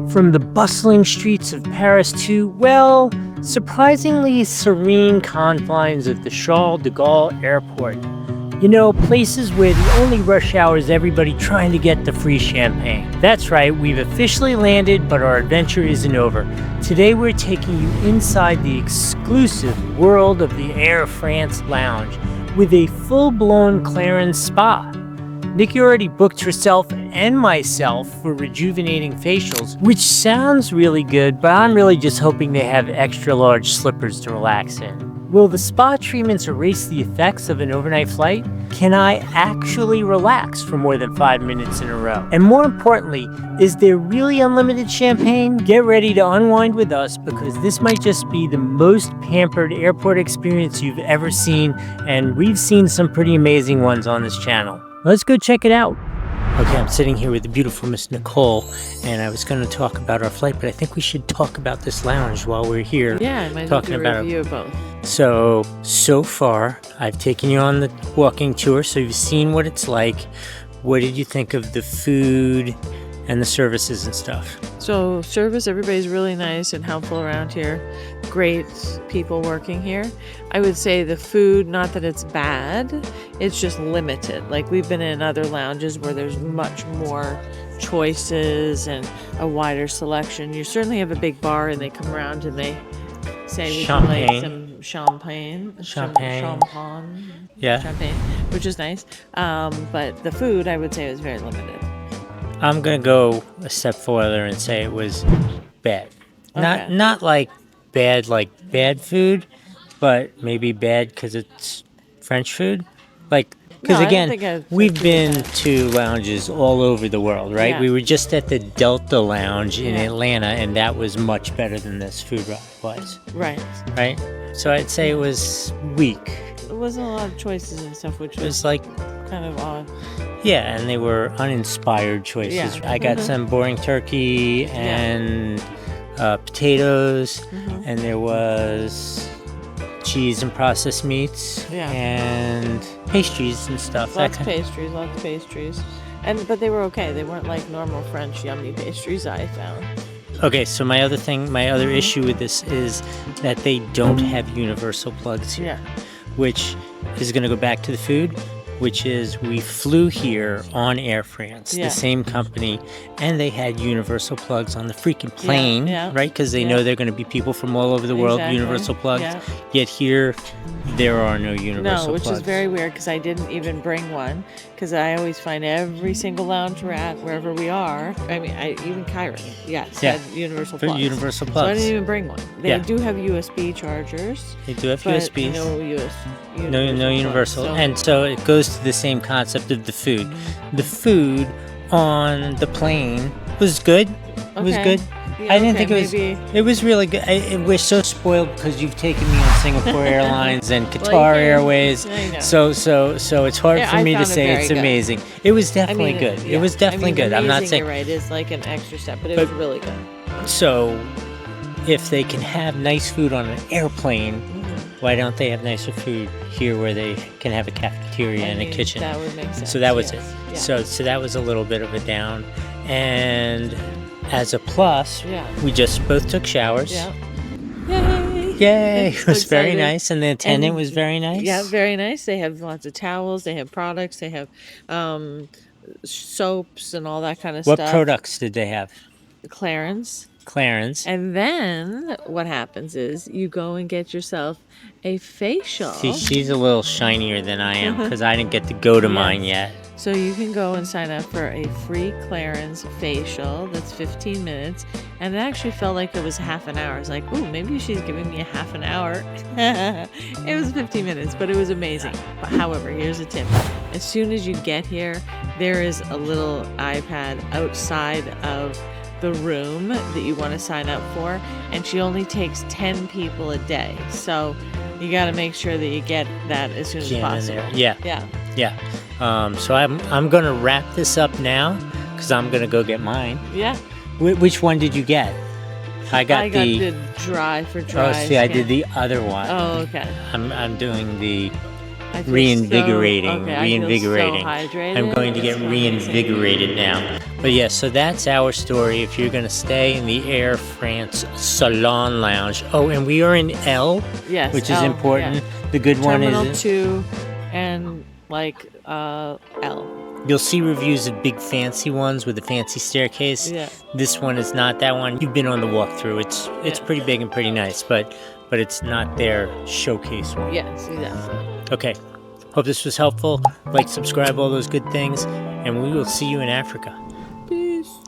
From the bustling streets of Paris to, well, surprisingly serene confines of the Charles de Gaulle airport. You know, places where the only rush hour is everybody trying to get the free champagne. That's right, we've officially landed, but our adventure isn't over. Today we're taking you inside the exclusive world of the Air France lounge with a full-blown Clarins spa. Niki already booked herself and myself for rejuvenating facials, which sounds really good, but I'm really just hoping they have extra large slippers to relax in. Will the spa treatments erase the effects of an overnight flight? Can I actually relax for more than 5 minutes in a row? And more importantly, is there really unlimited champagne? Get ready to unwind with us because this might just be the most pampered airport experience you've ever seen, and we've seen some pretty amazing ones on this channel. Let's go check it out. Okay, I'm sitting here with the beautiful Miss Nicole, and I was going to talk about our flight, but I think we should talk about this lounge while we're here. Yeah, I might talking about a review of both. So far, I've taken you on the walking tour, so you've seen what it's like. What did you think of the food and the services and stuff? So service, everybody's really nice and helpful around here. Great people working here. I would say the food, not that it's bad, it's just limited. Like we've been in other lounges where there's much more choices and a wider selection. You certainly have a big bar and they come around and they say we can like some champagne, which is nice. But the food, I would say, was very limited. I'm gonna go a step further and say it was bad. Okay. Not like bad food, but maybe bad because it's French food. Like, because again, we've been to lounges all over the world, right? Yeah. We were just at the Delta Lounge in Atlanta, and that was much better than this food was. Right. Right? So I'd say it was weak. There wasn't a lot of choices and stuff, which was like kind of odd. Yeah, and they were uninspired choices. Yeah. I got some boring turkey and potatoes, and there was cheese and processed meats and pastries and stuff. Lots of pastries. But they were okay. They weren't like normal French yummy pastries I found. Okay, so my other issue with this is that they don't have universal plugs here, which is going to go back to the food, which is we flew here on Air France, the same company, and they had universal plugs on the freaking plane, right? Because they know they're going to be people from all over the world, universal plugs. Yet here, there are no universal plugs. No, which is very weird because I didn't even bring one, because I always find every single lounge we're at, wherever we are, I mean, even Cairo, had universal plugs. Universal plugs. So I didn't even bring one. They do have USB chargers. They do have USBs. No universal. And so it goes to the same concept of the food. The food on the plane was good. It was good. Yeah, I didn't think it was. It was really good. We're so spoiled because you've taken me on Singapore Airlines and Qatar Airways. So it's hard for me to say it's amazing. It was definitely good. It was definitely good. I'm not saying you're right. It's like an extra step, but it was really good. So if they can have nice food on an airplane, why don't they have nicer food here where they can have a cafeteria and a kitchen? That would make sense. So that was it. Yeah. So that was a little bit of a down. And as a plus, we just both took showers. Yeah. Yay! It was very nice, and the attendant was very nice. Yeah, very nice. They have lots of towels. They have products. They have soaps and all that kind of stuff. What products did they have? Clarins. And then what happens is you go and get yourself a facial. See, she's a little shinier than I am because I didn't get to go to mine yet. So you can go and sign up for a free Clarins facial that's 15 minutes. And it actually felt like it was half an hour. I was like, ooh, maybe she's giving me a half an hour. It was 15 minutes, but it was amazing. But however, here's a tip. As soon as you get here, there is a little iPad outside of the room that you want to sign up for, and she only takes 10 people a day, so you got to make sure that you get that as soon as possible. So I'm gonna wrap this up now because I'm gonna go get mine. Which one did you get? I got the dry for dry. Oh, see, I did the other one. Oh, okay. I'm doing the reinvigorating. I feel so hydrated. I'm going to get reinvigorated now. But yeah, so that's our story. If you're gonna stay in the Air France Salon Lounge. Oh, and we are in L, Yes, which is L, important. yeah. The good Terminal one is 2 and like L. you'll see reviews of big fancy ones with a fancy staircase. Yeah. This one is not that one. You've been on the walkthrough. It's pretty big and pretty nice, but it's not their showcase one. Yes, exactly. Okay. Hope this was helpful. Like, subscribe, all those good things, and we will see you in Africa. Peace.